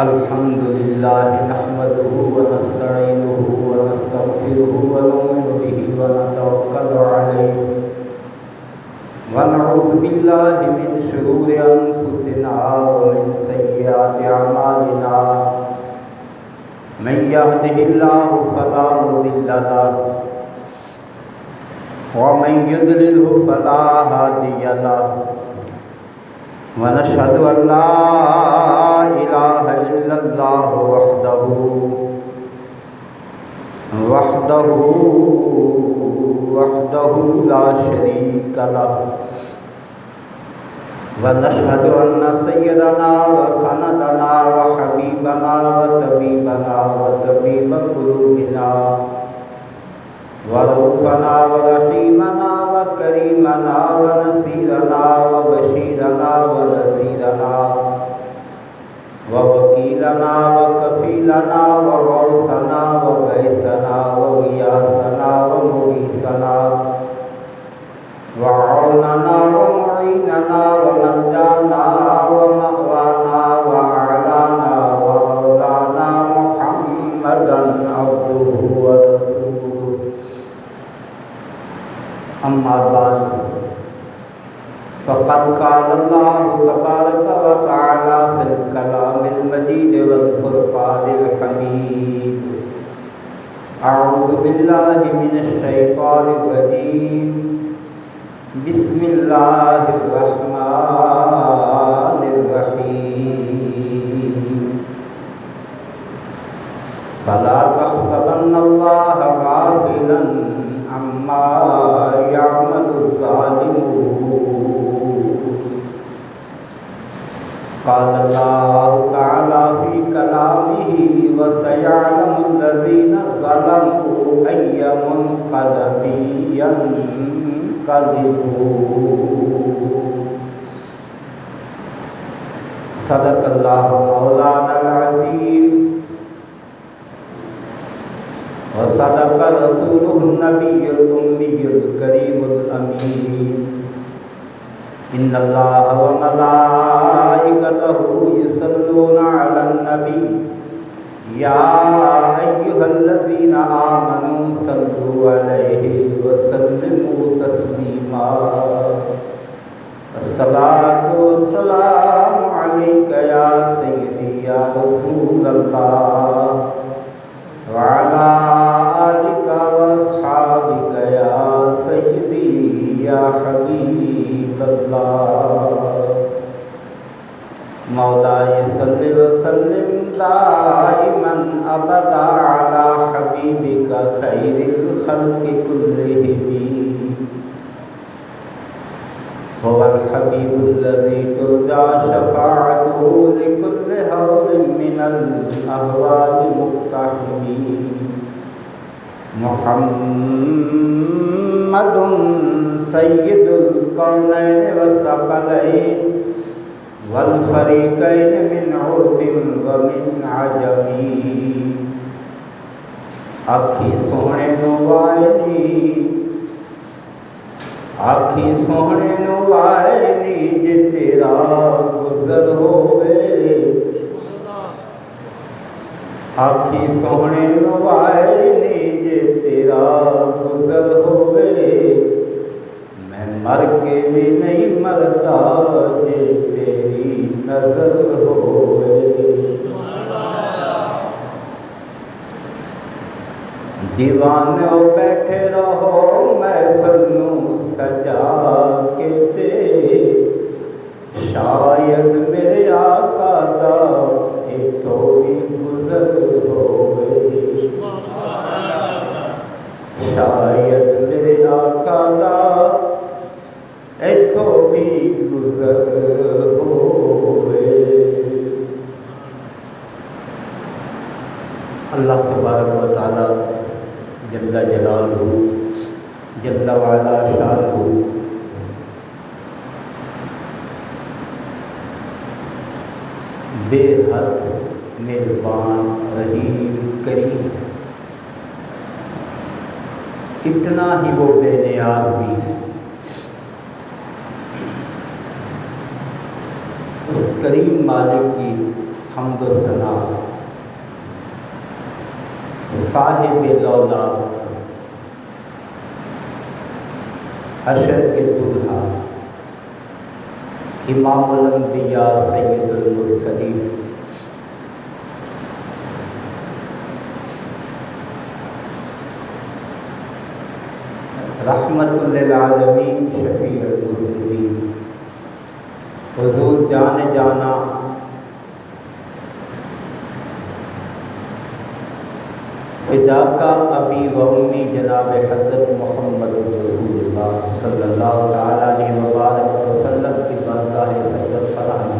الحمد لله نحمده ونستعينه ونستغفره ونؤمن به ونتوكل عليه ونعوذ بالله من شرور أنفسنا ومن سيئات أعمالنا من يهده الله فلا مضل له ومن يضلله فلا هادي له ونشهد أن لا إله إلا الله وحده لا شريك له ونشهد أن سيدنا وسندنا وحبيبنا وطبيبنا وطبيب قلوبنا ورؤوفنا ورحيمنا وكريمنا ونصيرنا وبشيرنا ونذيرنا ووكيلنا وكفيلنا وغوثنا وغيثنا وغياثنا ومغيثنا وعوننا ومعيننا وملجانا ومأوانا وأعلانا ومولانا محمدا عبده ورسوله. أما بعد فقد قال الله تبارك وتعالى في الكلام المجيد والفرقان الحميد: أعوذ بالله من الشيطان الرجيم، بسم الله الرحمن الرحيم. فلا تحسبن الله غافلا عما يعمل الظالمون. قال الله تعالى في كلامه: وسيعلم الذين ظلموا أي منقلب ينقلبون. صدق الله مولانا العظيم وصدق رسوله النبي الأمي الكريم الأمين. إن الله وملائكته يصلون على النبي يا أيها الذين آمنوا صلوا عليه وسلموا تسليما. الصلاة والسلام عليك يا سيدي يا رسول الله وعلى آلك وأصحابك يا سيدي يا حبيب الله. مولاي صل وسلم دائما أبدا على حبيبك خير الخلق كلهم. هو الحبيب الذي ترجى شفاعته لكل هول من الأهوال مقتحم. محمد سيد الكونين والثقلين والفريقين من عرب ومن عجم. آکھی سونے نو وائنی، آکھی سونے نو وائنی جے تیرا گزر ہوئے. آکھی سونے نو وائنی جے تیرا گزر ہوئے. میں مر کے بھی نہیں مرتا جے تیری نظر ہوئے. دیوانوں بیٹھے رہو محفل نو سجا کے تے، شاید میرے آقا دا ایتھوں بھی گزر ہوئے. شاید میرے آقا دا ایتھوں بھی گزر ہوئے. اللہ تبارک و تعالی جل جلالہ جل وعلا شانہ بے حد مہربان رحیم کریم ہے. اتنا ہی وہ بے نیاز بھی ہے. اس کریم مالک کی حمد و ثنا، صاحب لولاک، حشر کے دولہا، امام الانبیاء سید المرسلین، رحمت للعالمین، شفیع المذنبین، حضور جان جانا فداک ابی و امی جناب حضرت محمد رسول اللہ صلی اللہ تعالیٰ علیہ وبارک وسلم کی بارگاہ سجدہ فراہمی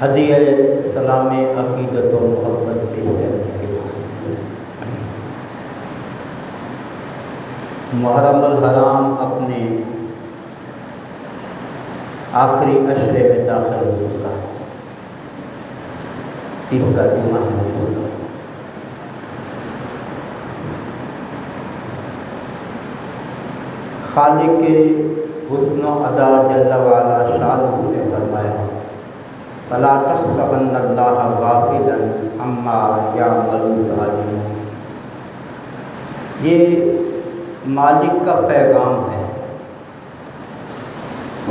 ہدیہ سلام عقیدت و محبت پیش کرنے کے بعد محرم الحرام اپنے آخری عشرے میں داخل ہو چکا ہے، تیسرا جمعہ ہے اس کا۔ خالق حسن و ادا جل وعلا شانہ نے فرمایا فلا تحسبن اللہ غافلا عما یعمل الظالمون۔ یہ مالک کا پیغام ہے،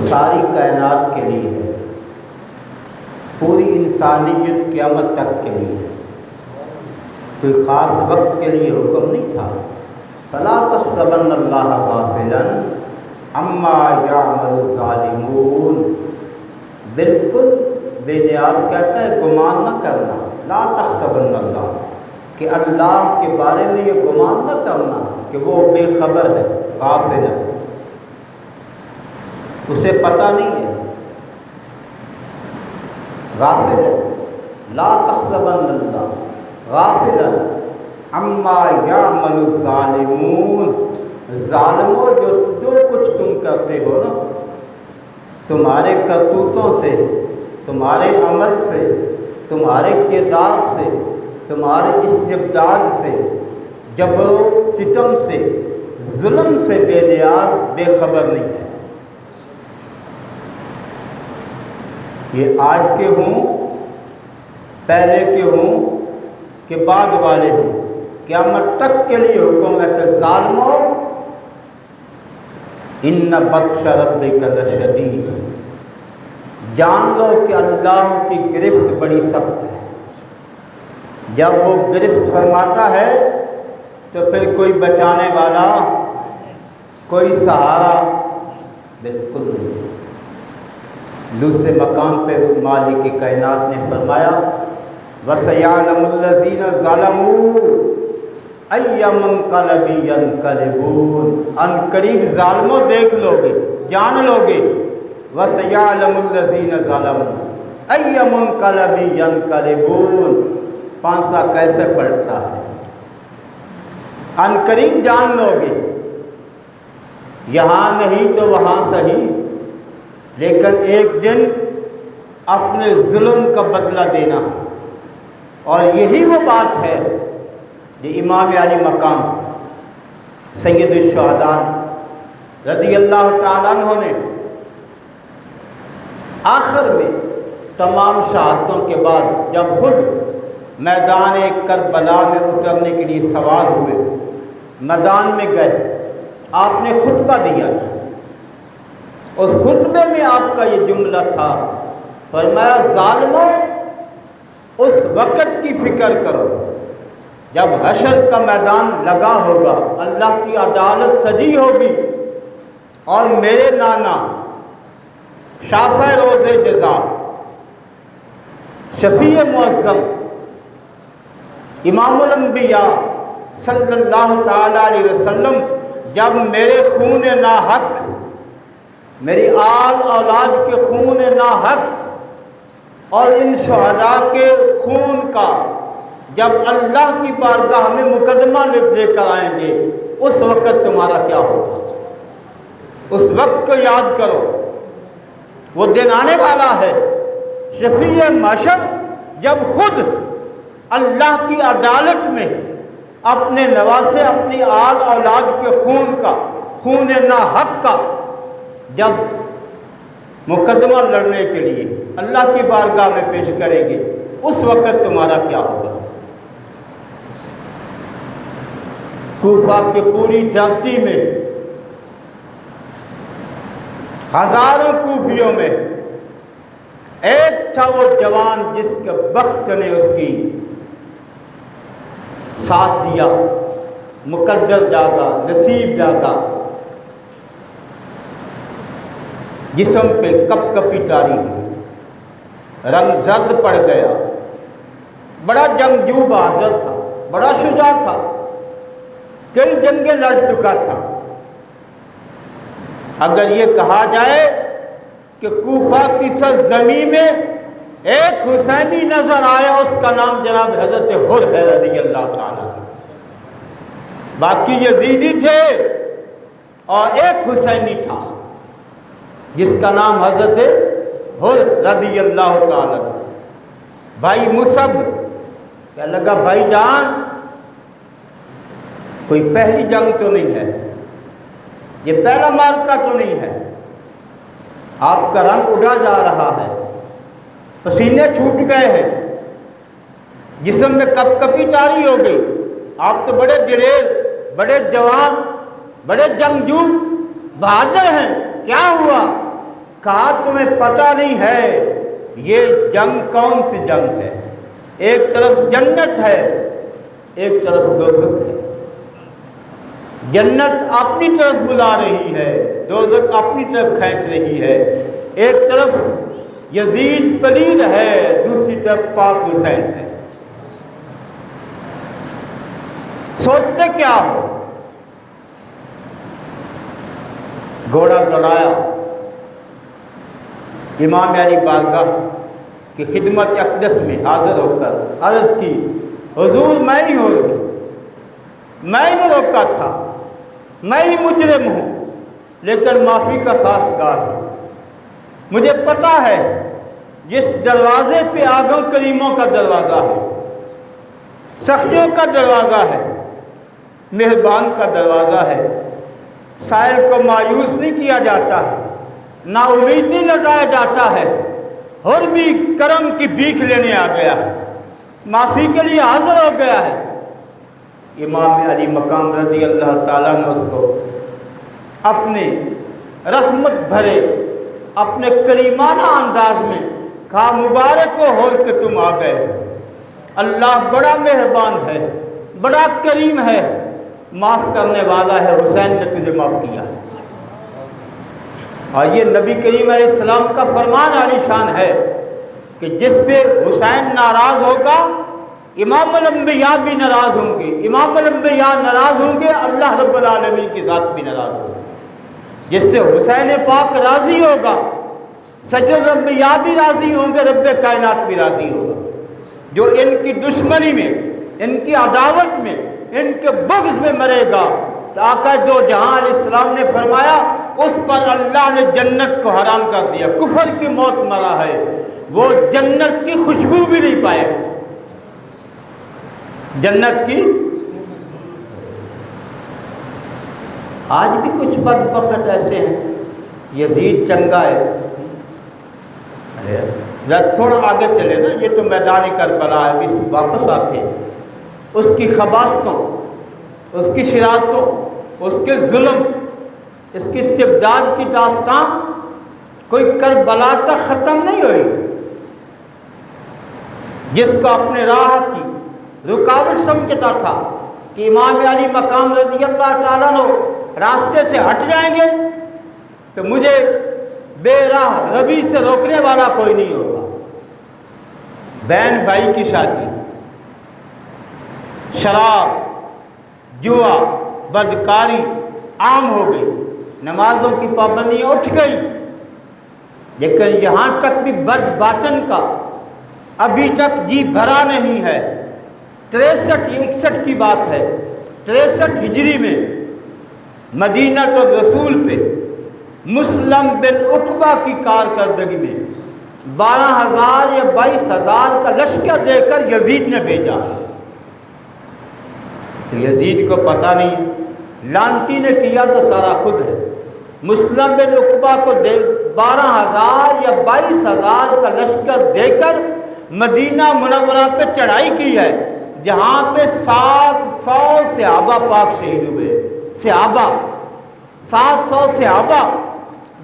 ساری کائنات کے لیے ہے، پوری انسانیت قیامت تک کے لیے ہے، کوئی خاص وقت کے لیے حکم نہیں تھا۔ فلا تحسبن اللہ غافلا عما یعمل الظالمون، بالکل بے نیاز کہتا ہے گمان نہ کرنا، لا تحسبن اللہ، کہ اللہ کے بارے میں یہ گمان نہ کرنا کہ وہ بے خبر ہے، غافل ہے، اسے پتہ نہیں ہے، غافل ہے۔ لا تحسبن اللہ غافلا عما یعمل الظالمون، ظالموں جو کچھ تم کرتے ہو نا، تمہارے کرتوتوں سے، تمہارے عمل سے، تمہارے کردار سے، تمہارے استبداد سے، جبر و ستم سے، ظلم سے بے نیاز بے خبر نہیں ہے۔ یہ آج کے ہوں، پہلے کے ہوں کہ بعد والے ہوں، قیامت تک کے لیے حکم ہے کہ ظالموں ان بطش ربک لشدید، جان لو کہ اللہ کی گرفت بڑی سخت ہے۔ جب وہ گرفت فرماتا ہے تو پھر کوئی بچانے والا، کوئی سہارا بالکل نہیں۔ دوسرے مقام پہ مالک کائنات نے فرمایا وَسَيَعْلَمُ الَّذِينَ ظَلَمُوا أَيَّ مُنْقَلَبٍ يَنْقَلِبُونَ، ان قریب ظالموں دیکھ لو گے، جان لو گے، وَسَيَعْلَمُ الَّذِينَ ظَلَمُوا أَيَّ مُنْقَلَبٍ يَنْقَلِبُونَ، پانسا کیسے پلٹتا ہے، ان قریب جان لو گے، یہاں نہیں تو وہاں صحیح، لیکن ایک دن اپنے ظلم کا بدلہ دینا۔ اور یہی وہ بات ہے جو امام علی مقام سید الشہداء رضی اللہ تعالیٰ عنہ نے آخر میں تمام شہادتوں کے بعد جب خود میدان کربلا میں اترنے کے لیے سوار ہوئے، میدان میں گئے، آپ نے خطبہ دیا تھا، اس خطبے میں آپ کا یہ جملہ تھا، فرمایا ظالموں اس وقت کی فکر کرو جب حشر کا میدان لگا ہوگا، اللہ کی عدالت سجی ہوگی، اور میرے نانا شافع روز جزا، شفیع معظم، امام الانبیاء صلی اللہ تعالیٰ علیہ وسلم جب میرے خون ناحق، میری آل اولاد کے خون ناحق اور ان شہداء کے خون کا جب اللہ کی بارگاہ میں مقدمہ لے کر آئیں گے، اس وقت تمہارا کیا ہوگا؟ اس وقت کو یاد کرو، وہ دن آنے والا ہے، شفیع محشر جب خود اللہ کی عدالت میں اپنے نواسے، اپنی آل اولاد کے خون کا، خون ناحق کا جب مقدمہ لڑنے کے لیے اللہ کی بارگاہ میں پیش کریں گے، اس وقت تمہارا کیا ہوگا؟ کوفہ کی پوری دھرتی میں ہزاروں کوفیوں میں ایک تھا وہ جوان جس کے بخت نے اس کی ساتھ دیا، مقدر جاگا، نصیب جاگا، جسم پہ کپ کپی تاری، رنگ زرد پڑ گیا، بڑا جنگجو بہادر تھا، بڑا شجاع تھا، کئی جنگیں لڑ چکا تھا۔ اگر یہ کہا جائے کہ کوفہ کی سرزمین میں ایک حسینی نظر آیا، اس کا نام جناب حضرت حر ہے رضی اللہ تعالیٰ۔ باقی یزیدی تھے اور ایک حسینی تھا جس کا نام حضرت حر رضی اللہ تعالیٰ۔ بھائی مصعب کہنے لگا، بھائی جان کوئی پہلی جنگ تو نہیں ہے، یہ پہلا معرکہ تو نہیں ہے، آپ کا رنگ اڑا جا رہا ہے، پسینے چھوٹ گئے ہیں، جسم میں کپ کپی تاری ہو گئی، آپ تو بڑے دلیر، بڑے جوان، بڑے جنگجو بہادر ہیں، کیا ہوا؟ کہا تمہیں پتہ نہیں ہے یہ جنگ کون سی جنگ ہے؟ ایک طرف جنت ہے، ایک طرف دوزخ ہے۔ جنت اپنی طرف بلا رہی ہے، دوزخ اپنی طرف کھینچ رہی ہے۔ ایک طرف یزید پلید ہے، دوسری طرف پاک حسین ہے۔ سوچتے کیا ہو؟ گھوڑا دوڑایا، امام علی بارگاہ کی خدمت اقدس میں حاضر ہو کر عرض کی، حضور میں ہی ہو رہی، میں نے روکا تھا، میں ہی مجرم ہوں، لیکن معافی کا خواستگار ہوں۔ مجھے پتہ ہے جس دروازے پہ آگوں کریموں کا دروازہ ہے، سخیوں کا دروازہ ہے، مہربان کا دروازہ ہے، سائل کو مایوس نہیں کیا جاتا ہے، نا امید نہیں لٹایا جاتا ہے، اور بھی کرم کی بھیک لینے آ گیا ہے، معافی کے لیے حاضر ہو گیا ہے۔ امام علی مقام رضی اللہ تعالیٰ نے اس کو اپنے رحمت بھرے اپنے کریمانہ انداز میں کہا، مبارک ہو حر کہ تم آ گئے، اللہ بڑا مہربان ہے، بڑا کریم ہے، معاف کرنے والا ہے، حسین نے تجھے معاف کیا۔ اور یہ نبی کریم علیہ السلام کا فرمان عالی شان ہے کہ جس پہ حسین ناراض ہوگا امام الانبیاء بھی ناراض ہوں گے، امام الانبیاء ناراض ہوں گے، اللہ رب العالمین کی ذات بھی ناراض ہوگا۔ جس سے حسین پاک راضی ہوگا، سجل الانبیاء بھی راضی ہوں گے، رب کائنات بھی راضی ہوگا۔ جو ان کی دشمنی میں، ان کی عداوت میں، ان کے بغض میں مرے گا تو آقا دو جہاں علیہ السلام نے فرمایا اس پر اللہ نے جنت کو حرام کر دیا، کفر کی موت مرا ہے، وہ جنت کی خوشبو بھی نہیں پائے گا، جنت کی۔ آج بھی کچھ بدبخت ایسے ہیں، یزید چنگا ہے، تھوڑا آگے چلے نا، یہ تو میدان کربلا ہے، واپس آتے اس کی خباثتوں، اس کی شرارتوں، اس کے ظلم، اس کی استبداد کی داستان کوئی کربلا تک ختم نہیں ہوئی۔ جس کو اپنے راہ کی رکاوٹ سمجھتا تھا کہ امام علی مقام رضی اللہ تعالیٰ عنہ راستے سے ہٹ جائیں گے تو مجھے بے راہ روی سے روکنے والا کوئی نہیں ہوگا۔ بہن بھائی کی شادی، شراب، جوا، بدکاری عام ہو گئی، نمازوں کی پابندیاں اٹھ گئی، لیکن یہاں تک بھی بد باطن کا ابھی تک جی بھرا نہیں ہے۔ 63-61 کی بات ہے، 63 ہجری میں مدینہ الرسول پہ مسلم بن عقبہ کی کارکردگی میں 12,000 یا 22,000 کا لشکر دے کر یزید نے بھیجا۔ تو یزید کو پتہ نہیں، لانتی نے کیا تو سارا خود ہے۔ مسلم بن عقبہ کو 12,000 یا 22,000 کا لشکر دے کر مدینہ منورہ پہ چڑھائی کی ہے، جہاں پہ 700 صحابہ پاک شہید ہوئے۔ صحابہ 700 صحابہ،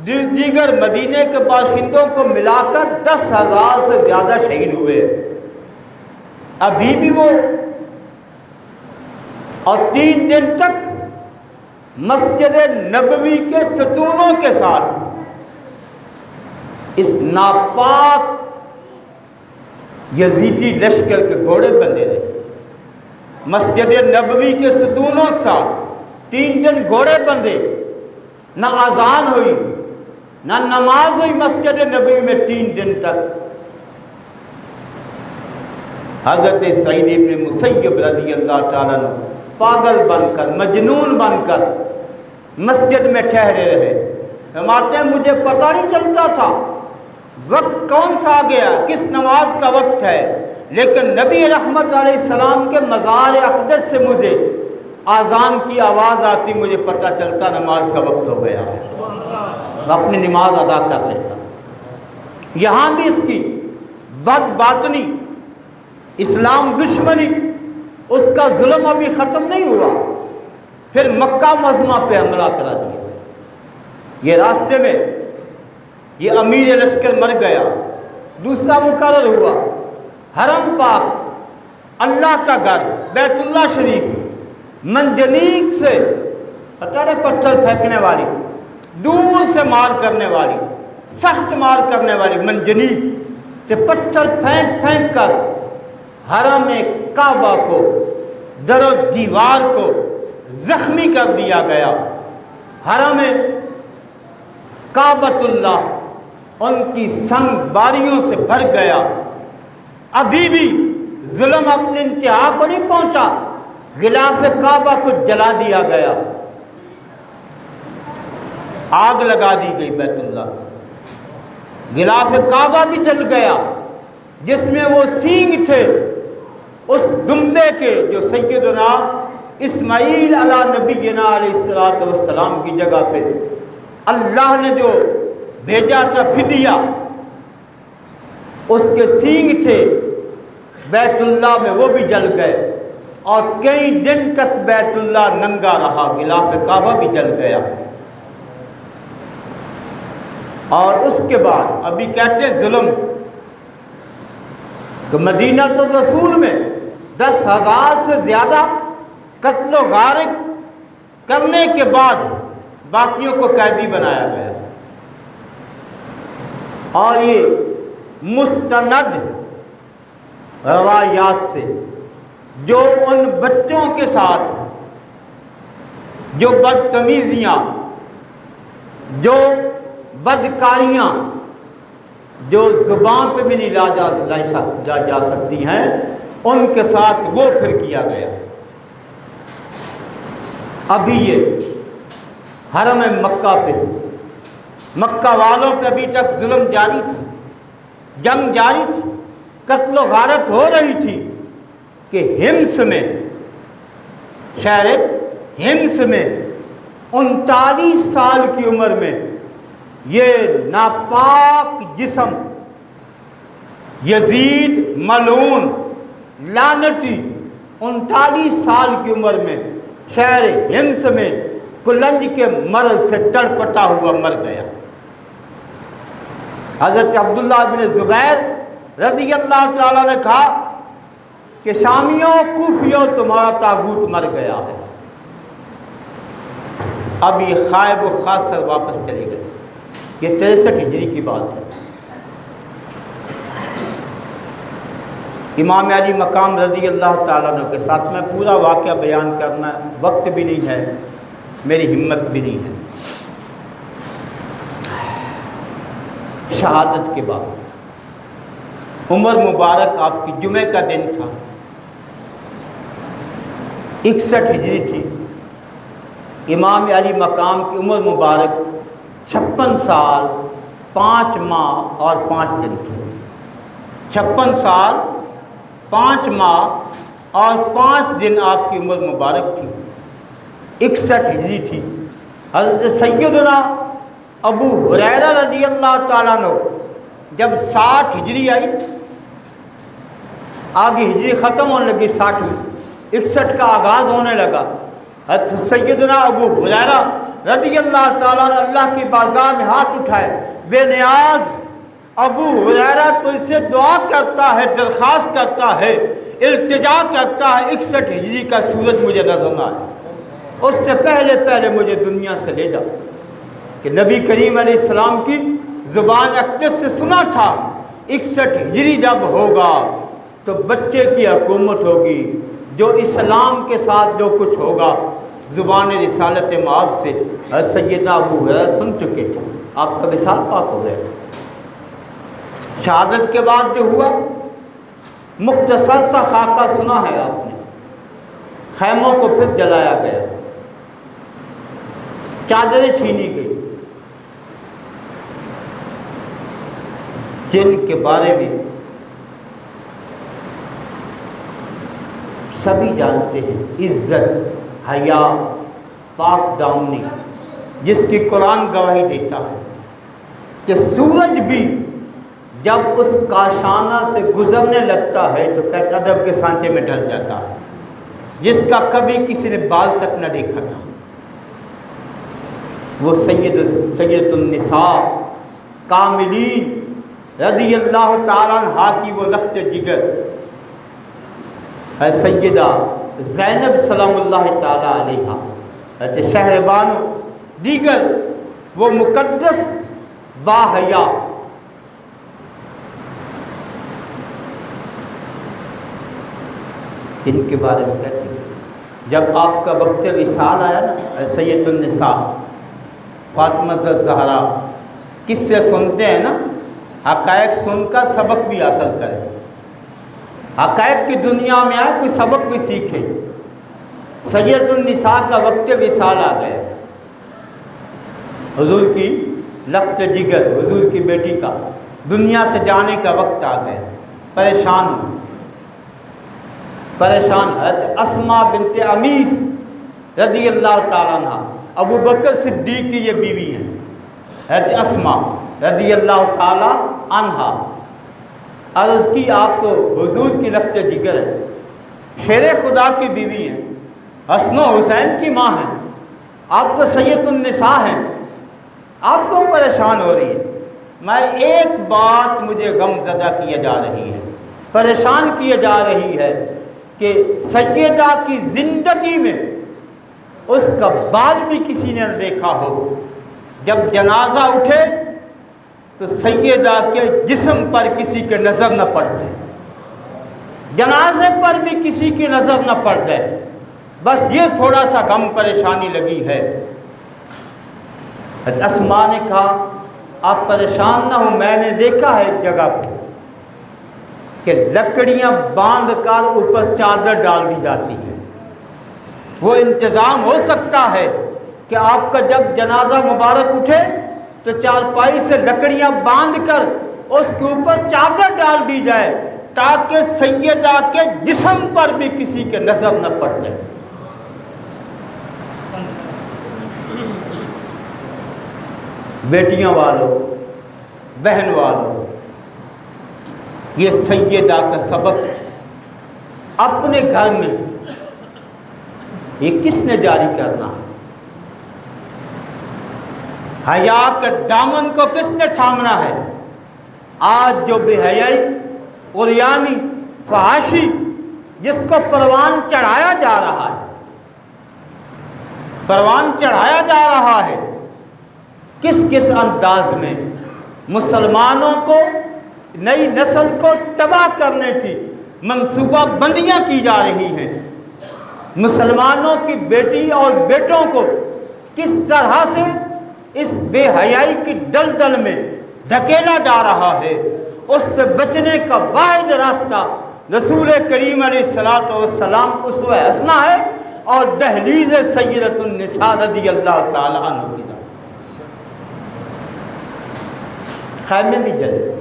دیگر مدینہ کے باشندوں کو ملا کر 10,000 سے زیادہ شہید ہوئے۔ ابھی بھی وہ، اور 3 دن تک مسجد نبوی کے ستونوں کے ساتھ اس ناپاک یزیدی لشکر کے گھوڑے بندے رہے۔ مسجد نبوی کے ستونوں کے ساتھ 3 دن گھوڑے بندے، نہ اذان ہوئی نہ نماز ہوئی مسجد نبوی میں 3 دن تک۔ حضرت سعید ابن مسیب رضی اللہ تعالیٰ عنہ پاگل بن کر، مجنون بن کر مسجد میں ٹھہرے رہے۔ فرماتے ہیں مجھے پتہ نہیں چلتا تھا وقت کون سا آ گیا، کس نماز کا وقت ہے، لیکن نبی رحمت علیہ السلام کے مزار اقدس سے مجھے اذان کی آواز آتی، مجھے پتہ چلتا نماز کا وقت ہو گیا ہے، میں اپنی نماز ادا کر لیتا۔ یہاں بھی اس کی بد باطنی، اسلام دشمنی، اس کا ظلم ابھی ختم نہیں ہوا۔ پھر مکہ معظمہ پہ حملہ کرا دیا۔ یہ راستے میں یہ امیر لشکر مر گیا، دوسرا مقرر ہوا۔ حرم پاک، اللہ کا گھر، بیت اللہ شریف، منجنیق سے پتہ پتھر پھینکنے والی، دور سے مار کرنے والی، سخت مار کرنے والی منجنیق سے پتھر پھینک پھینک کر حرم کعبہ کو، در و دیوار کو زخمی کر دیا گیا۔ حرم کعبۃ اللہ ان کی سنگ باریوں سے بھر گیا۔ ابھی بھی ظلم اپنی انتہا کو نہیں پہنچا، غلاف کعبہ کو جلا دیا گیا، آگ لگا دی گئی بیت اللہ، غلاف کعبہ بھی جل گیا جس میں وہ سینگ تھے اس دمبے کے جو سیدنا اسماعیل علیہ نبینا علیہ السلام کی جگہ پہ اللہ نے جو بھیجا تھا فدیہ، اس کے سینگ تھے بیت اللہ میں، وہ بھی جل گئے، اور کئی دن تک بیت اللہ ننگا رہا، غلاف کعبہ بھی جل گیا۔ اور اس کے بعد ابھی کہتے ہیں ظلم، تو مدینہ الرسول میں 10,000 سے زیادہ قتل و غارق کرنے کے بعد باقیوں کو قیدی بنایا گیا، اور یہ مستند روایات سے جو ان بچوں کے ساتھ جو بدتمیزیاں، جو بدکاریاں، جو زبان پہ بھی نہیں جا سکتی ہیں، ان کے ساتھ وہ پھر کیا گیا۔ ابھی یہ حرم مکہ پہ، مکہ والوں پہ ابھی تک ظلم جاری تھا، جنگ جاری تھی، قتل و غارت ہو رہی تھی کہ ہمس میں، شہر ہمس میں 39 سال کی عمر میں یہ ناپاک جسم یزید ملعون لعنتی 39 سال کی عمر میں شہر ہمس میں کلنج کے مرض سے تڑپٹا ہوا مر گیا۔ حضرت عبداللہ بن زبیر رضی اللہ تعالیٰ نے کہا کہ شامیوں، کوفیوں، تمہارا طاغوت مر گیا ہے۔ اب یہ خائب و خاسر واپس چلے گئے۔ یہ 63 ہجری کی بات ہے۔ امام علی مقام رضی اللہ تعالیٰ عنہ کے ساتھ میں پورا واقعہ بیان کرنا وقت بھی نہیں ہے، میری ہمت بھی نہیں ہے۔ شہادت کے بعد عمر مبارک آپ کی جمعہ کا دن تھا، 61 ہجری تھی۔ امام علی مقام کی عمر مبارک 56 سال 5 ماہ اور 5 دن تھی۔ 56 سال 5 ماہ اور 5 دن آپ کی عمر مبارک تھی، 61 ہجری تھی۔ حضرت سیدنا ابو ہریرہ رضی اللہ تعالیٰ عنہ جب 60 ہجری آئی، آگے ہجری ختم ہونے لگی، 61 کا آغاز ہونے لگا، حضرت سیدنا ابو ہریرہ رضی اللہ تعالیٰ عنہ اللہ کی بارگاہ میں ہاتھ اٹھائے، بے نیاز ابو ہریرہ تو اس سے دعا کرتا ہے، درخواست کرتا ہے، التجا کرتا ہے، 61 ہجری کا سورج مجھے نظر نہ آئے، اس سے پہلے مجھے دنیا سے لے جا۔ کہ نبی کریم علیہ السلام کی زبان اقدس سے سنا تھا 61 ہجری جب ہوگا تو بچے کی حکومت ہوگی، جو اسلام کے ساتھ جو کچھ ہوگا زبان رسالت مآب سے سیدنا ابو ہریرہ سن چکے تھے، آپ کا وصال پاک ہو گیا۔ شہادت کے بعد جو ہوا مختصر سا خاکہ سنا ہے آپ نے، خیموں کو پھر جلایا گیا، چادریں چھینی گئی، جن کے بارے میں سبھی جانتے ہیں، عزت، حیا، پاک دامنی، جس کی قرآن گواہی دیتا ہے کہ سورج بھی جب اس کاشانہ سے گزرنے لگتا ہے تو کہتا ادب کے سانچے میں ڈل جاتا ہے، جس کا کبھی کسی نے بال تک نہ دیکھا تھا۔ وہ سید النساء کاملین رضی اللہ تعالیٰ عنہ کی وہ لخت جگر ہے سیدہ زینب سلام اللہ تعالیٰ علیہا، حضرت شہربانو، دیگر وہ مقدس باحیا جن کے بارے میں کہتے ہیں جب آپ کا وقت وصال آیا نا، سید النساء فاطمہ الزہرا، کس سے سنتے ہیں نا، حقائق سن کر سبق بھی حاصل کریں، حقائق کی دنیا میں آئے کوئی سبق بھی سیکھے۔ سید النساء کا وقت وصال آ گیا، حضور کی لخت جگر، حضور کی بیٹی کا دنیا سے جانے کا وقت آ گیا، پریشان ہوں، پریشان۔ حضرت اسماء بنت عمیس رضی اللہ تعالیٰ عنہ، ابو بکر صدیق کی یہ بیوی ہیں، حضرت اسماء رضی اللہ تعالیٰ عنہ، عرض کی آپ تو حضور کی لخت جگر ہے، شیر خدا کی بیوی ہیں، حسن و حسین کی ماں ہیں، آپ تو سید النساء ہیں، آپ کو پریشان ہو رہی ہے۔ میں ایک بات مجھے غم زدہ کیا جا رہی ہے، پریشان کیا جا رہی ہے کہ سیدہ کی زندگی میں اس کا بال بھی کسی نے دیکھا ہو، جب جنازہ اٹھے تو سیدہ کے جسم پر کسی کے نظر نہ پڑ جائے، جنازے پر بھی کسی کی نظر نہ پڑ جائے، بس یہ تھوڑا سا غم پریشانی لگی ہے۔ اسماء نے کہا آپ پریشان نہ ہوں، میں نے دیکھا ہے ایک جگہ پہ کہ لکڑیاں باندھ کر اوپر چادر ڈال دی جاتی ہیں، وہ انتظام ہو سکتا ہے کہ آپ کا جب جنازہ مبارک اٹھے تو چارپائی سے لکڑیاں باندھ کر اس کے اوپر چادر ڈال دی جائے تاکہ سیدہ کے جسم پر بھی کسی کے نظر نہ پڑ جائے۔ بیٹیاں والوں، بہن والوں، یہ سیدہ کا سبق اپنے گھر میں یہ کس نے جاری کرنا ہے؟ حیا کے دامن کو کس نے تھامنا ہے؟ آج جو بے حیائی، عریانی، فحاشی جس کو پروان چڑھایا جا رہا ہے، پروان چڑھایا جا رہا ہے، کس کس انداز میں مسلمانوں کو، نئی نسل کو تباہ کرنے کی منصوبہ بندیاں کی جا رہی ہیں، مسلمانوں کی بیٹی اور بیٹوں کو کس طرح سے اس بے حیائی کی دلدل میں دھکیلا جا رہا ہے، اس سے بچنے کا واحد راستہ رسول کریم علیہ الصلوۃ والسلام اسوہ حسنہ ہے اور دہلیز سیدۃ النساء رضی اللہ تعالی عنہ کی۔ خیمے بھی جلے،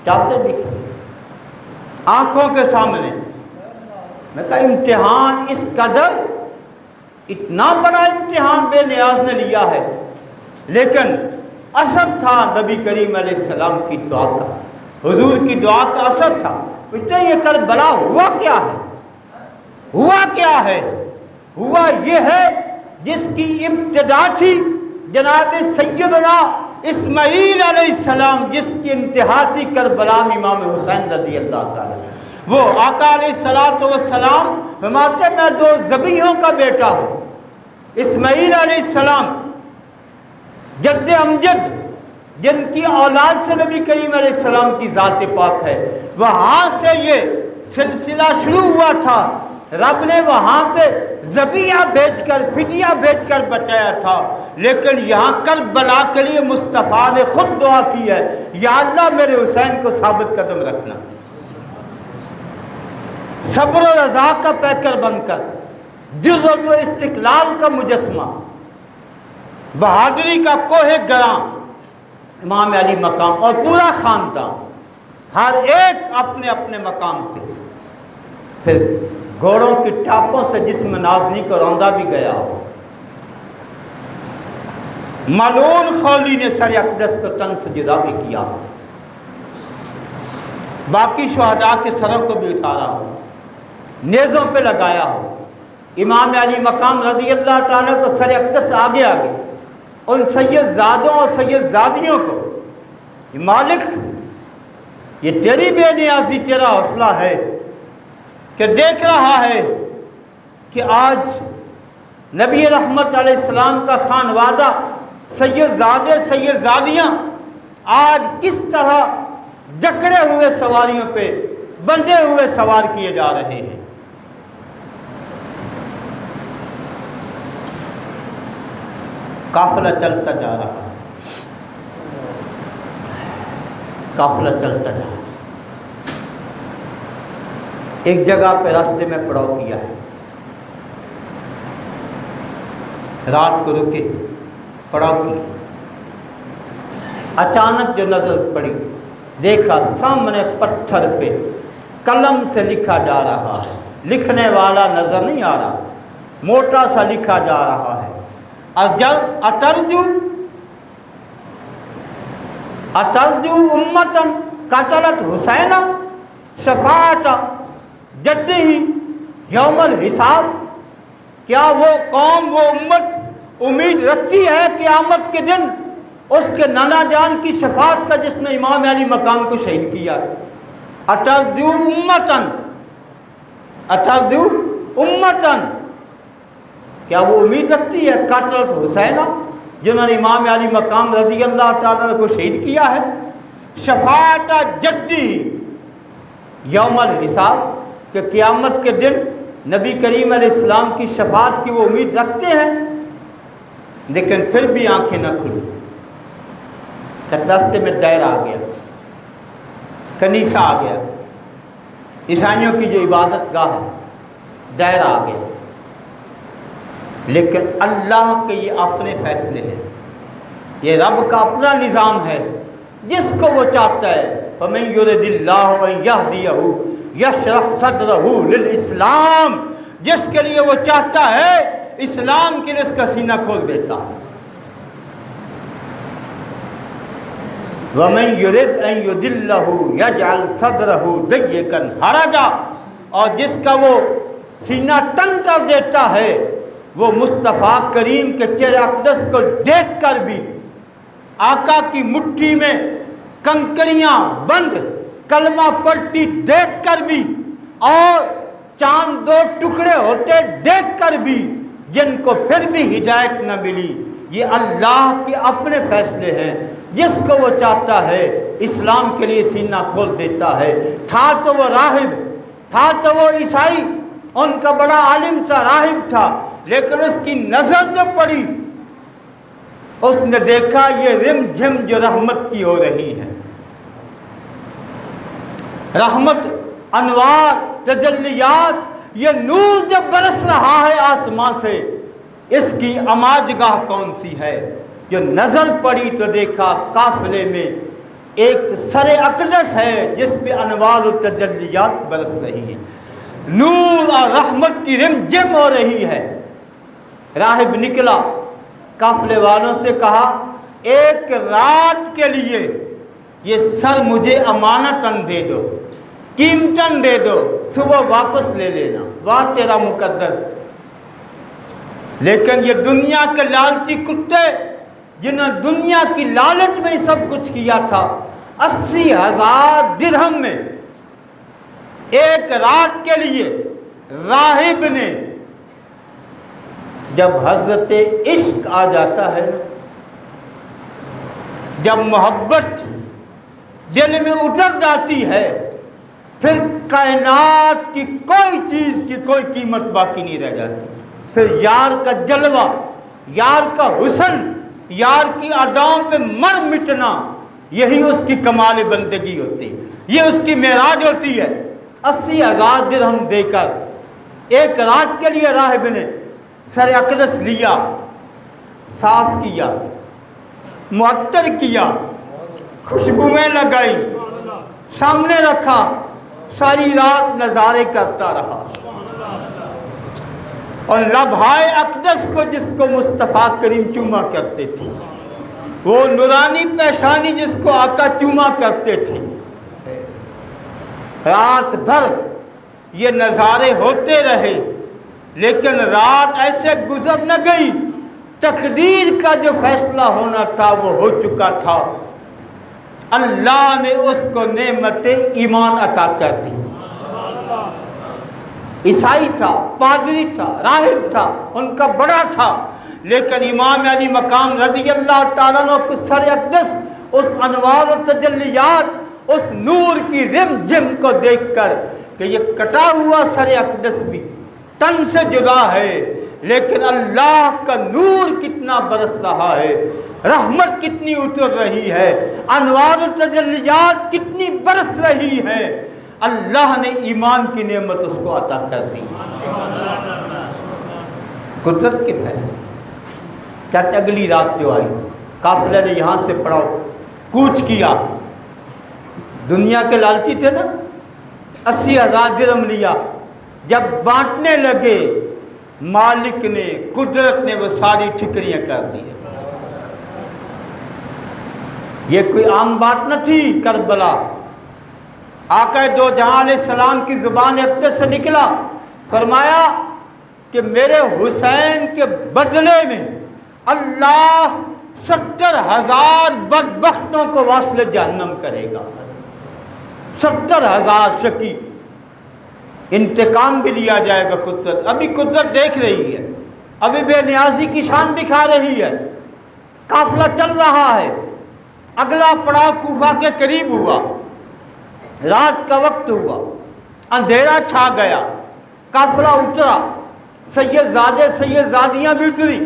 چادریں بھی کھلی آنکھوں کے سامنے۔ میں کہا امتحان اس قدر، اتنا بڑا امتحان بے نیاز نے لیا ہے، لیکن اثر تھا نبی کریم علیہ السلام کی دعا کا، حضور کی دعا کا اثر تھا۔ پوچھتے ہیں یہ کربلا ہوا کیا ہے؟ ہوا کیا ہے؟ ہوا یہ ہے جس کی ابتدا تھی جناب سیدنا اسماعیل علیہ السلام، جس کی انتہا تھی کربلا میں امام حسین رضی اللہ تعالیٰ۔ وہ آقا علیہ السلام فرماتے میں 2 ذبیحوں کا بیٹا ہوں، اسماعیل علیہ السلام جد امجد جن کی اولاد سے نبی کریم علیہ السلام کی ذات پاک ہے، وہاں سے یہ سلسلہ شروع ہوا تھا۔ رب نے وہاں پہ ذبیحہ بھیج کر، فدیہ بھیج کر بچایا تھا، لیکن یہاں کربلا کے لیے مصطفیٰ نے خود دعا کی ہے، یا اللہ میرے حسین کو ثابت قدم رکھنا، صبر و رضا کا پیکر بن کر، جرأت و استقلال کا مجسمہ، بہادری کا کوہ گراں امام علی مقام، اور پورا خاندان ہر ایک اپنے اپنے مقام پہ۔ پھر گھوڑوں کی ٹاپوں سے جسم نازنی کو روندا بھی گیا ہو، ملعون خولی نے سر اقدس کو تن سے جدا بھی کیا ہو، باقی شہداء کے سروں کو بھی اتارا ہو، نیزوں پہ لگایا ہو، امام علی مقام رضی اللہ تعالیٰ کو سر اقدس آگے آگے ان سید زادوں اور سید زادیوں کو، مالک یہ تیری بے نیازی، تیرا حوصلہ ہے کہ دیکھ رہا ہے کہ آج نبی رحمت علیہ السلام کا خانوادہ، سید زادے سید زادیاں آج کس طرح جکڑے ہوئے سواریوں پہ بندھے ہوئے سوار کیے جا رہے ہیں۔ قافلہ چلتا جا رہا ہے، قافلہ چلتا جا رہا ہے۔ ایک جگہ پہ راستے میں پڑاؤ کیا ہے، رات کو رکے، پڑاؤ کی، اچانک جو نظر پڑی، دیکھا سامنے پتھر پہ قلم سے لکھا جا رہا ہے، لکھنے والا نظر نہیں آ رہا، موٹا سا لکھا جا رہا ہے، اترجو امتن قتلت حسین شفاعت جدہ یوم الحساب۔ کیا وہ قوم، وہ امت امید رکھتی ہے قیامت کے دن اس کے نانا جان کی شفاعت کا جس نے امام علی مقام کو شہید کیا؟ اترجو امتن، اترجو امتن، کیا وہ امید رکھتی ہے قتلت حسینہ جنہوں نے امام علی مقام رضی اللہ تعالیٰ کو شہید کیا ہے؟ شفاعت جدی یوم الحساب، کہ قیامت کے دن نبی کریم علیہ السلام کی شفاعت کی وہ امید رکھتے ہیں، لیکن پھر بھی آنکھیں نہ کھلی۔ راستے میں دائرہ آ گیا، کنیسہ آ گیا، عیسائیوں کی جو عبادت گاہ ہے، دائرہ آ گیا، لیکن اللہ کے یہ اپنے فیصلے ہیں، یہ رب کا اپنا نظام ہے، جس کو وہ چاہتا ہے۔ فَمَن يُرِدِ اللَّهُ أَن يَهْدِيَهُ يَشْرَحْ صَدْرَهُ لِلْإِسْلَامِ، جس کے لیے وہ چاہتا ہے اسلام کے لیے اس کا سینہ کھول دیتا ہے۔ وَمَن يُرِدْ أَن يُضِلَّهُ يَجْعَلْ صَدْرَهُ ضَيِّقًا حَرَجًا، اور جس کا وہ سینہ تنگ کر دیتا ہے، وہ مصطفیٰ کریم کے چہرے اقدس کو دیکھ کر بھی، آقا کی مٹھی میں کنکریاں بند کلمہ پڑھتی دیکھ کر بھی، اور چاند 2 ٹکڑے ہوتے دیکھ کر بھی، جن کو پھر بھی ہدایت نہ ملی۔ یہ اللہ کے اپنے فیصلے ہیں، جس کو وہ چاہتا ہے اسلام کے لیے سینہ کھول دیتا ہے۔ تھا تو وہ راہب، تھا تو وہ عیسائی، ان کا بڑا عالم تھا، راہب تھا، لیکن اس کی نظر جو پڑی، اس نے دیکھا یہ رم جھم جو رحمت کی ہو رہی ہے، رحمت، انوار، تجلیات، یہ نور جب برس رہا ہے آسمان سے، اس کی اماجگاہ کون سی ہے؟ جو نظر پڑی تو دیکھا قافلے میں ایک سر اقدس ہے جس پہ انوار و تجلیات برس رہی ہیں، نور اور رحمت کی رم جم ہو رہی ہے۔ راہب نکلا، قافلے والوں سے کہا ایک رات کے لیے یہ سر مجھے امانتاً دے دو، قیمتاً دے دو، صبح واپس لے لینا، واہ تیرا مقدر۔ لیکن یہ دنیا کے لالچی کتے جنہوں نے دنیا کی لالچ میں سب کچھ کیا تھا، 80,000 درہم میں ایک رات کے لیے راہب نے، جب حضرت عشق آ جاتا ہے نا، جب محبت دل میں اتر جاتی ہے، پھر کائنات کی کوئی چیز کی کوئی قیمت باقی نہیں رہ جاتی۔ پھر یار کا جلوہ، یار کا حسن، یار کی اداؤں پہ مر مٹنا، یہی اس کی کمال بندگی ہوتی ہے، یہ اس کی معراج ہوتی ہے۔ 80,000 درہم دے کر ایک رات کے لیے راہب نے سر اقدس لیا، صاف کیا، معطر کیا، خوشبوئیں لگائی، سامنے رکھا، ساری رات نظارے کرتا رہا۔ اور لبھائے اقدس کو جس کو مصطفیٰ کریم چوما کرتے تھے، وہ نورانی پیشانی جس کو آقا چوما کرتے تھے، رات بھر یہ نظارے ہوتے رہے، لیکن رات ایسے گزر نہ گئی، تقدیر کا جو فیصلہ ہونا تھا وہ ہو چکا تھا۔ اللہ نے اس کو نعمت ایمان عطا کر دی۔ عیسائی تھا، پادری تھا، راہب تھا، ان کا بڑا تھا، لیکن امام علی مقام رضی اللہ تعالیٰ عنہ کو سر اقدس اس انوار و تجلیات، اس نور کی رم جم کو دیکھ کر کہ یہ کٹا ہوا سر اقدس بھی تن سے جدا ہے، لیکن اللہ کا نور کتنا برس رہا ہے، رحمت کتنی اتر رہی ہے، انوار و تجلیات کتنی برس رہی ہے، اللہ نے ایمان کی نعمت اس کو عطا کر دی۔ قدرت کے فیصلے۔ کہتے اگلی رات جو آئی، قافلے نے یہاں سے پڑا کوچ کیا، دنیا کے لالچی تھے نا، 80,000 درہم لیا، جب بانٹنے لگے مالک نے، قدرت نے وہ ساری ٹھکریاں کر دی۔ یہ کوئی عام بات نہ تھی کربلا، آقا دو جہاں علیہ السلام کی زبان اقدس سے نکلا، فرمایا کہ میرے حسین کے بدلے میں اللہ 70,000 بدبختوں کو واصل جہنم کرے گا۔ 70,000 شقی، انتقام بھی لیا جائے گا۔ قدرت ابھی قدرت دیکھ رہی ہے، ابھی بے نیازی کی شان دکھا رہی ہے، قافلہ چل رہا ہے۔ اگلا پڑاؤ کوفہ کے قریب ہوا، رات کا وقت ہوا، اندھیرا چھا گیا، قافلہ اترا، سید زادے سید زادیاں بھی اتری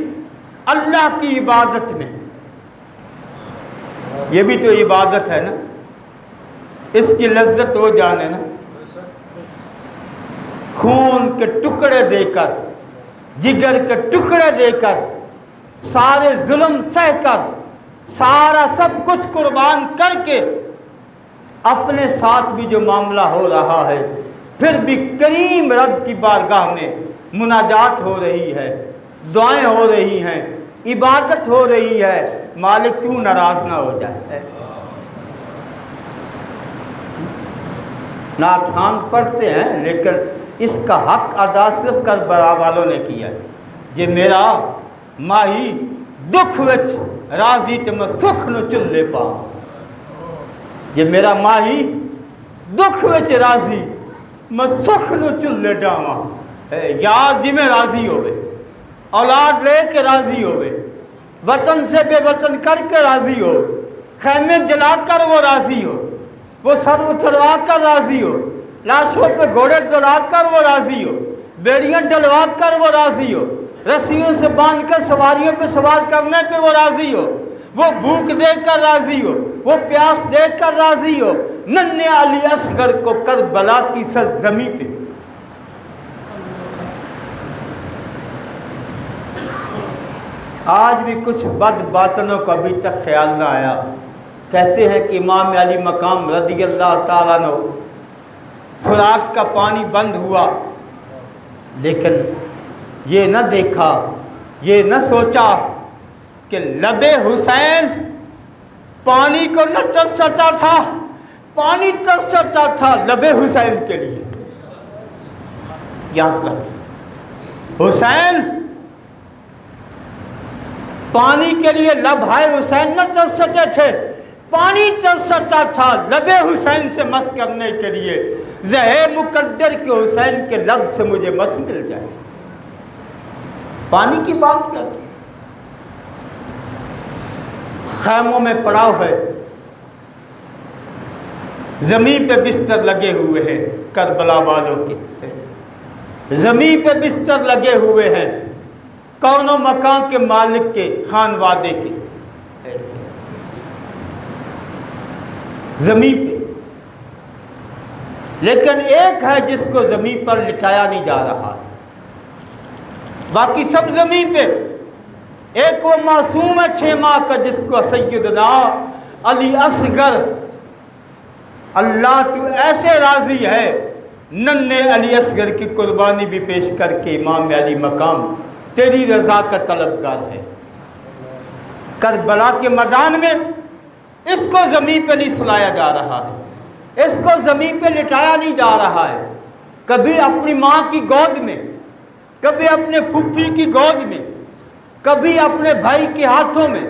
اللہ کی عبادت میں۔ یہ بھی تو عبادت ہے نا، اس کی لذت ہو جانے نا، خون کے ٹکڑے دے کر، جگر کے ٹکڑے دے کر، سارے ظلم سہ کر، سارا سب کچھ قربان کر کے، اپنے ساتھ بھی جو معاملہ ہو رہا ہے، پھر بھی کریم رب کی بارگاہ میں مناجات ہو رہی ہے، دعائیں ہو رہی ہیں، عبادت ہو رہی ہے، مالک کیوں ناراض نہ ہو جائے۔ نعت خوان پڑھتے ہیں، لیکن اس کا حق ادا صرف کربلا والوں نے کیا ہے۔ یہ میرا ماہی دکھ وچ راضی تے میں سکھ نو چلے پا، یہ میرا ماہی دکھ وچ راضی میں سکھ نو چلے ڈاواں۔ یار جی میں راضی ہوئے، اولاد لے کے راضی ہوئے، وطن سے بے وطن کر کے راضی ہو، خیمے جلا کر وہ راضی ہو، وہ سر اتروا کر راضی ہو، لاشوں پہ گھوڑے دوڑا کر وہ راضی ہو، بیڑیاں ڈلوا کر وہ راضی ہو، رسیوں سے باندھ کر سواریوں پہ سوار کرنے پہ وہ راضی ہو، وہ بھوک دیکھ کر راضی ہو، وہ پیاس دیکھ کر راضی ہو، ننھے علی اصغر کو کربلا کی سرزمین پہ۔ آج بھی کچھ بد باطنوں کو ابھی تک خیال نہ آیا، کہتے ہیں کہ امام علی مقام رضی اللہ تعالیٰ عنہ فرات کا پانی بند ہوا، لیکن یہ نہ دیکھا، یہ نہ سوچا کہ لب حسین پانی کو نہ ترستا تھا، پانی ترستا تھا لب حسین کے لیے۔ یاد رکھ، حسین پانی کے لیے لب حسین نہ ترستے تھے، پانی ترستا تھا لب حسین سے مس کرنے کے لیے۔ زہے مقدر کے حسین کے لب سے مجھے مس مل جائے۔ پانی کی بات کیا تھی؟ خیموں میں پڑاؤ ہے، زمین پہ بستر لگے ہوئے ہیں کربلا والوں کے، زمین پہ بستر لگے ہوئے ہیں کون و مکان کے مالک کے، خان وادے کے، زمین پہ۔ لیکن ایک ہے جس کو زمین پر لٹایا نہیں جا رہا، باقی سب زمین پہ۔ ایک وہ معصوم ہے 6 ماہ کا جس کو سیدنا علی اصغر، اللہ تو ایسے راضی ہے، ننھے علی اصغر کی قربانی بھی پیش کر کے امام علی مقام تیری رضا کا طلبگار ہے۔ کربلا کے میدان میں اس کو زمین پہ نہیں سلایا جا رہا ہے، اس کو زمین پہ لٹایا نہیں جا رہا ہے۔ کبھی اپنی ماں کی گود میں، کبھی اپنے پھپھی کی گود میں، کبھی اپنے بھائی کے ہاتھوں میں،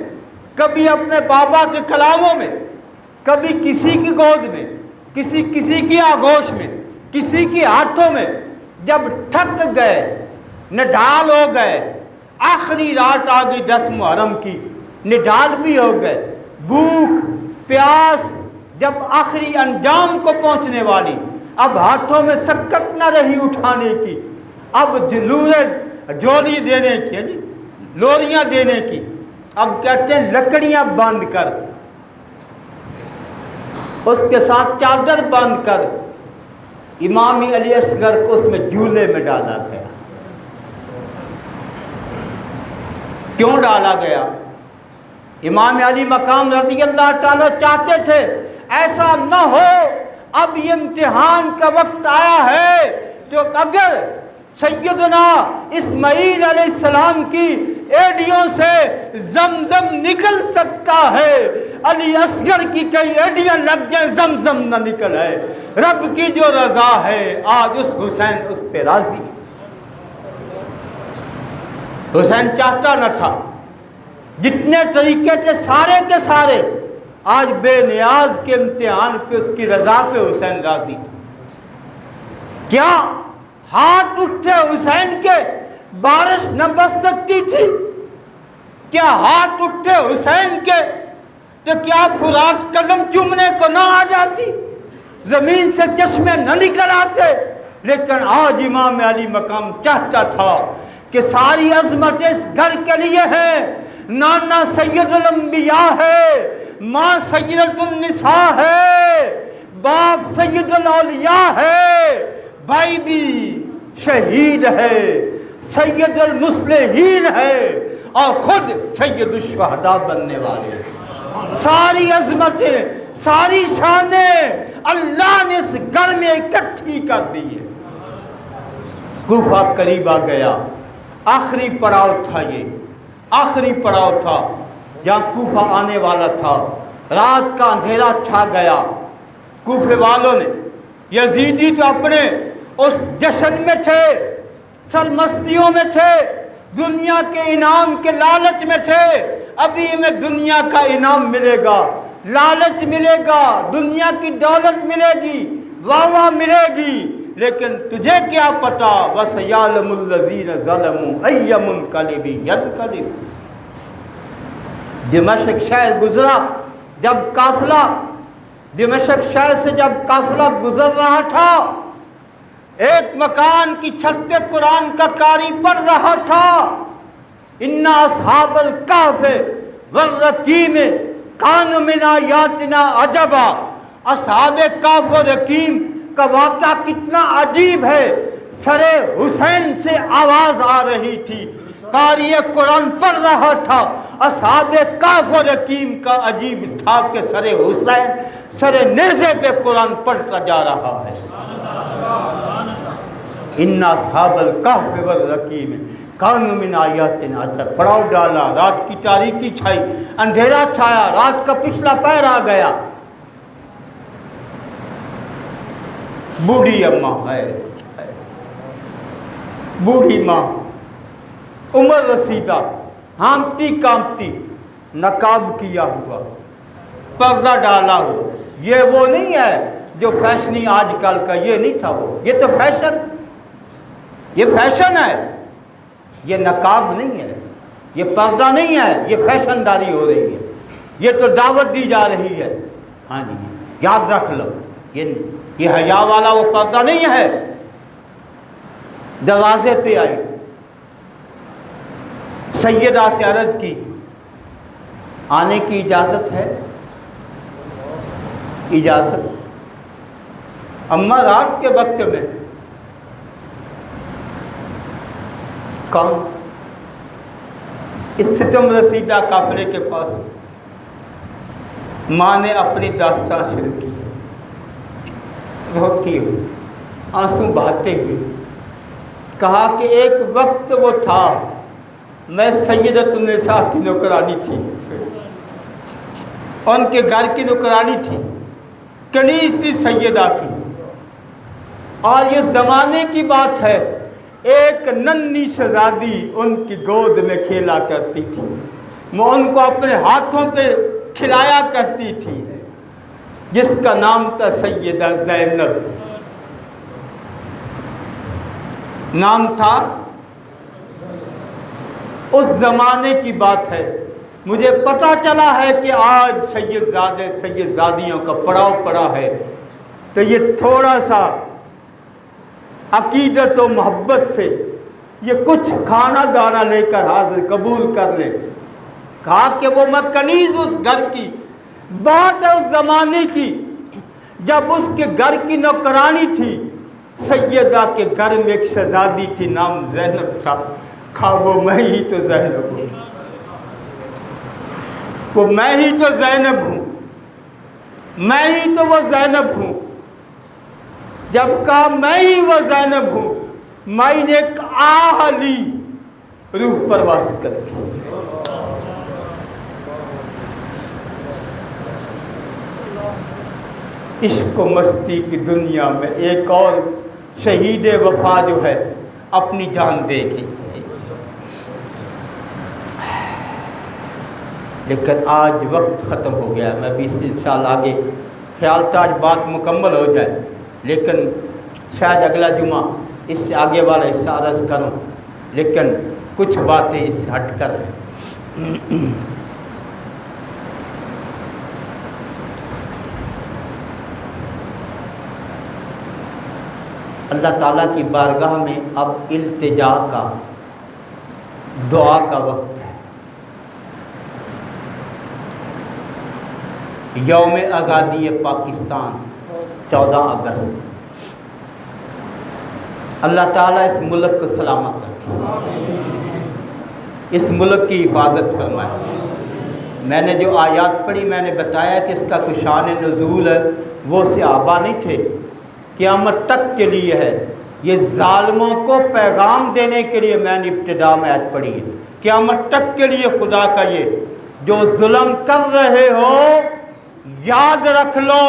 کبھی اپنے بابا کے کلاموں میں، کبھی کسی کی گود میں، کسی کی آغوش میں، کسی کے ہاتھوں میں۔ جب تھک گئے، نڈھال ہو گئے، آخری رات آ گئی 10 محرم کی، نڈھال بھی ہو گئے، بھوک پیاس جب آخری انجام کو پہنچنے والی، اب ہاتھوں میں سکت نہ رہی اٹھانے کی، اب جولی دینے کی، لوریاں دینے کی، اب کہتے ہیں لکڑیاں باندھ کر، اس کے ساتھ چادر باندھ کر امام علی اصغر کو اس میں جھولے میں ڈالا گیا۔ کیوں ڈالا گیا؟ امام علی مقام رضی اللہ تعالیٰ چاہتے تھے ایسا نہ ہو، اب یہ امتحان کا وقت آیا ہے تو اگر سیدنا اسماعیل علیہ السلام کی ایڈیوں سے زمزم نکل سکتا ہے، علی اصغر کی کئی ایڈیاں لگ جائیں زمزم نہ نکل ہے۔ رب کی جو رضا ہے آج اس حسین اس پہ راضی۔ حسین چاہتا نہ تھا، جتنے طریقے تھے سارے کے سارے، آج بے نیاز کے امتحان پہ اس کی رضا پہ حسین راضی تھا۔ کیا ہاتھ اٹھے حسین کے بارش نہ برس سکتی تھی؟ کیا ہاتھ اٹھے حسین کے تو کیا فرات قدم چومنے کو نہ آ جاتی، زمین سے چشمے نہ نکل آتے؟ لیکن آج امام علی مقام چاہتا تھا کہ ساری عظمت اس گھر کے لیے ہے، نانا سید الانبیاء ہے، ماں سیدۃ النساء ہے، باپ سید الاولیاء ہے، بھائی بھی شہید ہے، سید المصلحین ہے، اور خود سید الشہداء بننے والے۔ ساری عظمتیں، ساری شانیں اللہ نے اس گھر میں اکٹھی کر دی ہے۔ کوفہ قریب آ گیا، آخری پڑاؤ تھا، یہ آخری پڑاؤ تھا جہاں کوفہ آنے والا تھا۔ رات کا اندھیرا چھا گیا، کوفے والوں نے، یزیدی تو اپنے اس جشن میں تھے، سرمستیوں میں تھے، دنیا کے انعام کے لالچ میں تھے۔ ابھی میں دنیا کا انعام ملے گا، لالچ ملے گا، دنیا کی دولت ملے گی، واہ واہ ملے گی، لیکن تجھے کیا پتا وَسَيَعْلَمُ الَّذِينَ ظَلَمُوا أَيَّ مُنْقَلِبٍ يَنْقَلِبُ۔ دمشق شہر گزرا، جب قافلہ دمشق شہر سے جب قافلہ گزر رہا تھا، ایک مکان کی چھت پہ قرآن کا قاری پڑھ رہا تھا، اِنَّ أَصْحَابَ الْكَهْفِ وَالرَّقِيمِ كَانُوا مِنْ آيَاتِنَا عَجَبًا۔ اصحاب کہف و رقیم کا واقعہ کتنا عجیب ہے۔ سر حسین سے آواز آ رہی تھی، قاری قرآن پڑھ رہا تھا۔ اصحاب کہف و رقیم کا عجیب تھا کہ سر حسین سر نیزے پہ قرآن پڑھتا جا رہا ہے۔ ان اصحاب الکہف والرقیم کانوا من آیاتنا عجب، پڑاؤ ڈالا، رات کی تاریکی چھائی، اندھیرا چھایا، رات کا پچھلا پیر آ گیا، بوڑھی اماں ہے، بوڑھی ماں، عمر رسیدہ، ہانپتی کانپتی، نقاب کیا ہوا، پردہ ڈالا ہوا۔ یہ وہ نہیں ہے جو فیشنی آج کل کا، یہ نہیں تھا وہ، یہ تو فیشن، یہ فیشن ہے، یہ نقاب نہیں ہے، یہ پردہ نہیں ہے، یہ فیشن داری ہو رہی ہے، یہ تو دعوت دی جا رہی ہے۔ ہاں جی، یاد رکھ لو، یہ حیا والا وہ پردہ نہیں ہے۔ دروازے پہ آئی، سیدہ سے عرض کی آنے کی اجازت ہے؟ اجازت؟ اماں رات کے وقت میں؟ کون؟ اس ستم رسیدہ قافلے کے پاس ماں نے اپنی داستان شروع کی، روتی ہوئی، آنسو بہاتے ہوئے، کہا کہ ایک وقت وہ تھا میں سیدۃ النساء کی نوکرانی تھی، ان کے گھر کی نوکرانی تھی، کنیز تھی سیدہ کی، اور یہ زمانے کی بات ہے، ایک ننھی شہزادی ان کی گود میں کھیلا کرتی تھی، میں ان کو اپنے ہاتھوں پہ کھلایا کرتی تھی، جس کا نام تھا سیدہ زینب، نام تھا۔ اس زمانے کی بات ہے، مجھے پتہ چلا ہے کہ آج سیدزادے سیدزادیوں کا پڑاؤ پڑا ہے، تو یہ تھوڑا سا عقیدت و محبت سے یہ کچھ کھانا دانا لے کر حاضر قبول کر لے۔ کہا کہ وہ میں کنیز اس گھر کی، بات ہے اس زمانے کی جب اس کے گھر کی نوکرانی تھی، سیدہ کے گھر میں ایک شہزادی تھی، نام زینب تھا، کہا وہ میں ہی تو زینب ہوں، وہ میں ہی تو زینب ہوں، میں ہی تو وہ زینب ہوں۔ جب کہا میں ہی وہ زینب ہوں، مائی نے ایک آہ لی، روح پرواز کر دی۔ عشق و مستی کی دنیا میں ایک اور شہید وفا جو ہے اپنی جان دے گئی، لیکن آج وقت ختم ہو گیا۔ میں 20 سال آگے خیال تھا آج بات مکمل ہو جائے، لیکن شاید اگلا جمعہ اس سے آگے والا حصہ عرض کروں، لیکن کچھ باتیں اس سے ہٹ کر ہیں۔ اللہ تعالیٰ کی بارگاہ میں اب التجا کا، دعا کا وقت ہے۔ یوم آزادی پاکستان 14 اگست، اللہ تعالیٰ اس ملک کو سلامت رکھے، اس ملک کی حفاظت فرمائے۔ میں نے جو آیات پڑھی میں نے بتایا کہ اس کا کوئی شان نزول ہے، وہ صحابہ نہیں تھے، قیامت تک کے لیے ہے۔ یہ ظالموں کو پیغام دینے کے لیے میں نے ابتدا میں آیت پڑھی ہے، قیامت تک کے لیے خدا کا یہ جو ظلم کر رہے ہو یاد رکھ لو،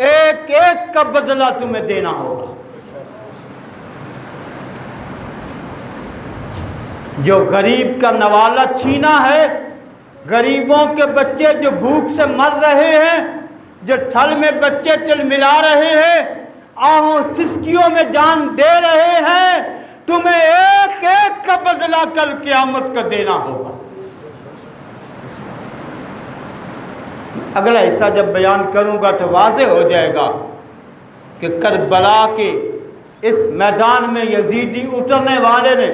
ایک ایک کا بدلہ تمہیں دینا ہوگا۔ جو غریب کا نوالا چھینا ہے، غریبوں کے بچے جو بھوک سے مر رہے ہیں، جو تھل میں بچے تل ملا رہے ہیں، آہوں سسکیوں میں جان دے رہے ہیں، تمہیں ایک ایک کا بدلہ کل قیامت کا دینا ہوگا۔ اگلا حصہ جب بیان کروں گا تو واضح ہو جائے گا کہ کربلا کے اس میدان میں یزیدی اترنے والے نے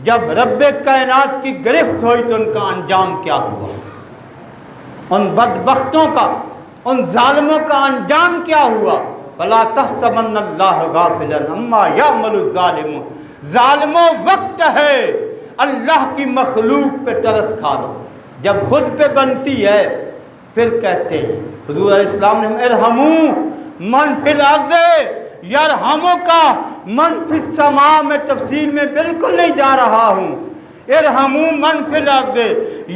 جب رب کائنات کی گرفت ہوئی تو ان کا انجام کیا ہوا، ان بدبختوں کا، ان ظالموں کا انجام کیا ہوا۔ فَلَا تَحْسَبَنَّ اللَّهَ غَافِلًا عَمَّا يَعْمَلُ الظَّالِمُونَ، ظالموں وقت ہے اللہ کی مخلوق پہ ترس کھا لو، جب خود پہ بنتی ہے پھر کہتے ہیں حضور علیہ السلام نے ارحموا من فی الارض یرحمک من فی السماء میں تفسیر میں بالکل نہیں جا رہا ہوں، ارحموا من فی الارض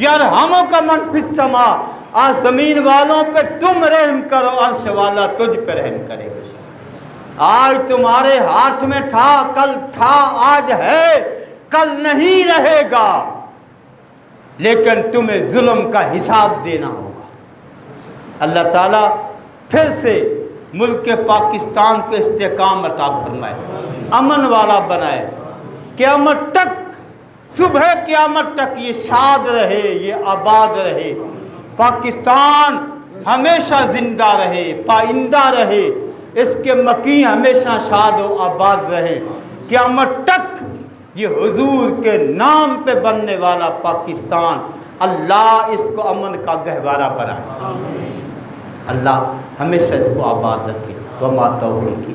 یرحمک من فی السماء، آج زمین والوں پہ تم رحم کرو، عرش والا تجھ پہ رحم کرے گا۔ آج تمہارے ہاتھ میں تھا، کل تھا، آج ہے، کل نہیں رہے گا، لیکن تمہیں ظلم کا حساب دینا ہوگا۔ اللہ تعالیٰ پھر سے ملک پاکستان کو استحکام عطا فرمائے، امن والا بنائے، قیامت تک، صبح قیامت تک یہ شاد رہے، یہ آباد رہے، پاکستان ہمیشہ زندہ رہے، پائندہ رہے، اس کے مکین ہمیشہ شاد و آباد رہے، قیامت تک یہ حضور کے نام پہ بننے والا پاکستان اللہ اس کو امن کا گہوارہ بنائے، اللہ ہمیشہ اس کو آباد رکھے۔ وما توفیقی